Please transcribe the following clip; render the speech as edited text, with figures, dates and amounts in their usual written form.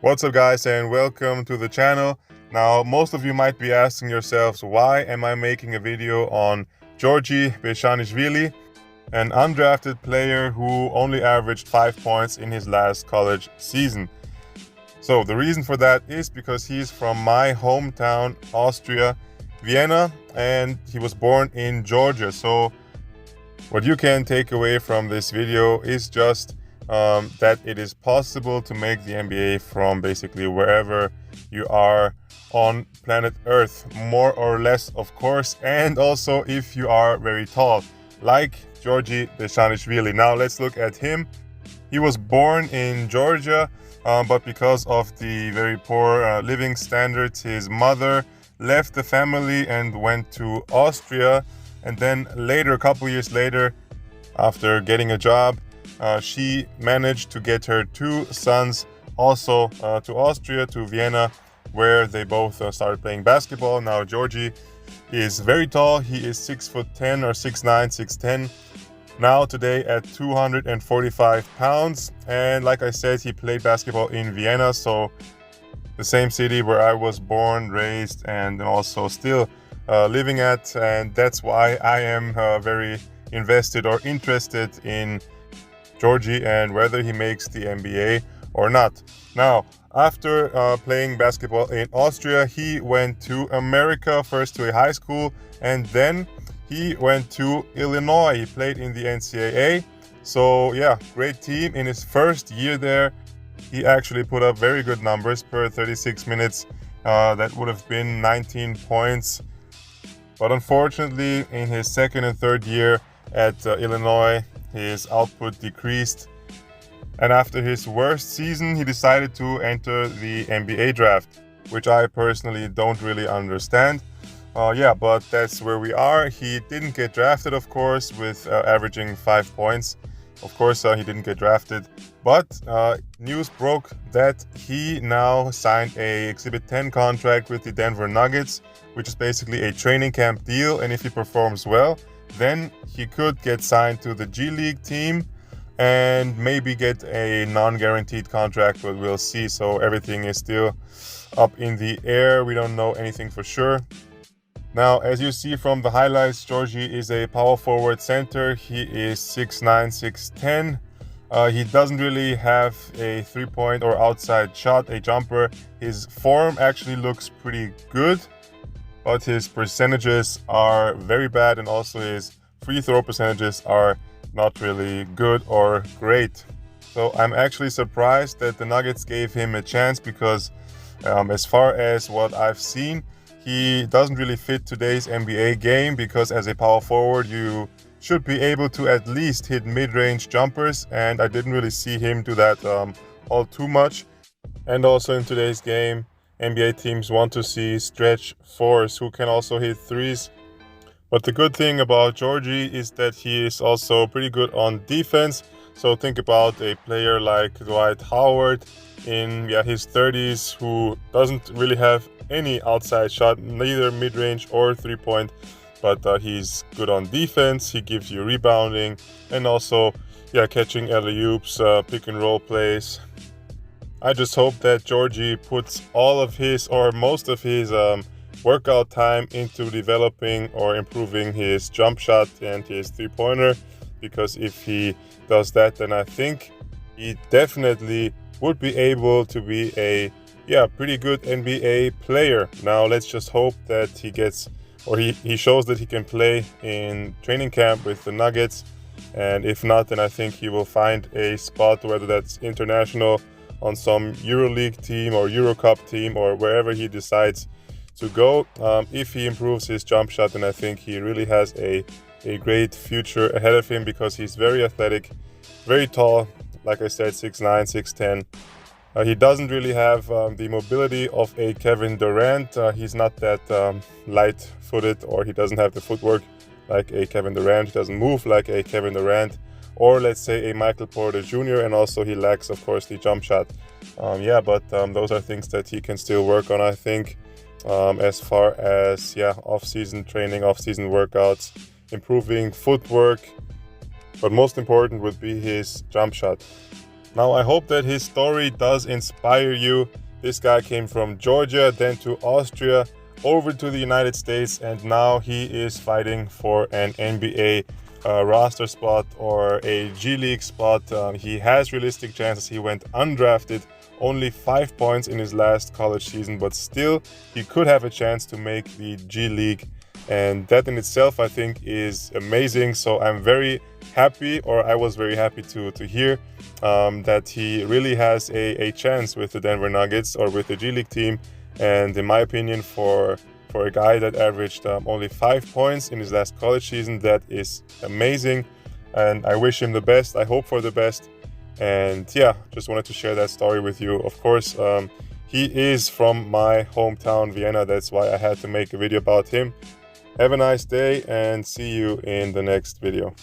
What's up guys, and welcome to the channel. Now most of you might be asking yourselves, why am I making a video on Giorgi Bezhanishvili, an undrafted player who only averaged 5 points in his last college season? So the reason for that is because he's from my hometown, Austria, Vienna, and he was born in Georgia. So what you can take away from this video is just that it is possible to make the NBA from basically wherever you are on planet Earth, more or less, of course, and also if you are very tall, like Giorgi Bezhanishvili. Now let's look at him. He was born in Georgia, but because of the very poor living standards, his mother left the family and went to Austria. And then later, a couple years later, after getting a job, she managed to get her two sons also to Austria, to Vienna, where they both started playing basketball. Now Giorgi is very tall. He is 6'10" or 6'9", 6'10". Now today at 245 pounds. And like I said, he played basketball in Vienna, so the same city where I was born, raised, and also still living at. And that's why I am very invested or interested in Giorgi and whether he makes the NBA or not. Now, after playing basketball in Austria, he went to America, first to a high school, and then he went to Illinois. He played in the NCAA. So yeah, great team. In his first year there, he actually put up very good numbers per 36 minutes. That would have been 19 points. But unfortunately, in his second and third year at Illinois, his output decreased. And after his worst season, he decided to enter the NBA draft, which I personally don't really understand. But that's where we are. He didn't get drafted, of course, with averaging 5 points. Of course, he didn't get drafted. But news broke that he now signed a Exhibit-10 contract with the Denver Nuggets, which is basically a training camp deal. And if he performs well, then he could get signed to the G League team and maybe get a non-guaranteed contract, but we'll see. So everything is still up in the air. We don't know anything for sure. Now, as you see from the highlights, Giorgi is a power forward center. He is 6'9", 6'10". He doesn't really have a three-point or outside shot, a jumper. His form actually looks pretty good, but his percentages are very bad, and also his free throw percentages are not really good or great. So I'm actually surprised that the Nuggets gave him a chance, because as far as what I've seen, he doesn't really fit today's NBA game, because as a power forward, you should be able to at least hit mid-range jumpers, and I didn't really see him do that all too much. And also in today's game, NBA teams want to see stretch fours who can also hit threes. But the good thing about Giorgi is that he is also pretty good on defense. So think about a player like Dwight Howard in his 30s, who doesn't really have any outside shot, neither mid-range or three-point, but he's good on defense. He gives you rebounding and also catching alley-oops, pick and roll plays. I just hope that Giorgi puts all of his or most of his workout time into developing or improving his jump shot and his three-pointer, because if he does that, then I think he definitely would be able to be a pretty good NBA player. Now let's just hope that he gets, or he shows that he can play in training camp with the Nuggets, and if not, then I think he will find a spot, whether that's international, on some EuroLeague team or EuroCup team, or wherever he decides to go. If he improves his jump shot, then I think he really has a great future ahead of him, because he's very athletic, very tall, like I said, 6'9", 6'10". He doesn't really have the mobility of a Kevin Durant. He's not that light-footed, or he doesn't have the footwork like a Kevin Durant. He doesn't move like a Kevin Durant, or let's say a Michael Porter Jr., and also he lacks, of course, the jump shot. But those are things that he can still work on, I think, as far as off-season training, off-season workouts, improving footwork, but most important would be his jump shot. Now I hope that his story does inspire you. This guy came from Georgia, then to Austria, over to the United States, and now he is fighting for an NBA roster spot or a G League spot. He has realistic chances. He went undrafted, only 5 points in his last college season, but still he could have a chance to make the G League, and that in itself I think is amazing. So I'm very happy, or I was very happy to hear that he really has a chance with the Denver Nuggets or with the G League team. And in my opinion, for a guy that averaged only 5 points in his last college season, that is amazing, and I wish him the best. I hope for the best. And yeah, just wanted to share that story with you. Of course, he is from my hometown, Vienna. That's why I had to make a video about him. Have a nice day and see you in the next video.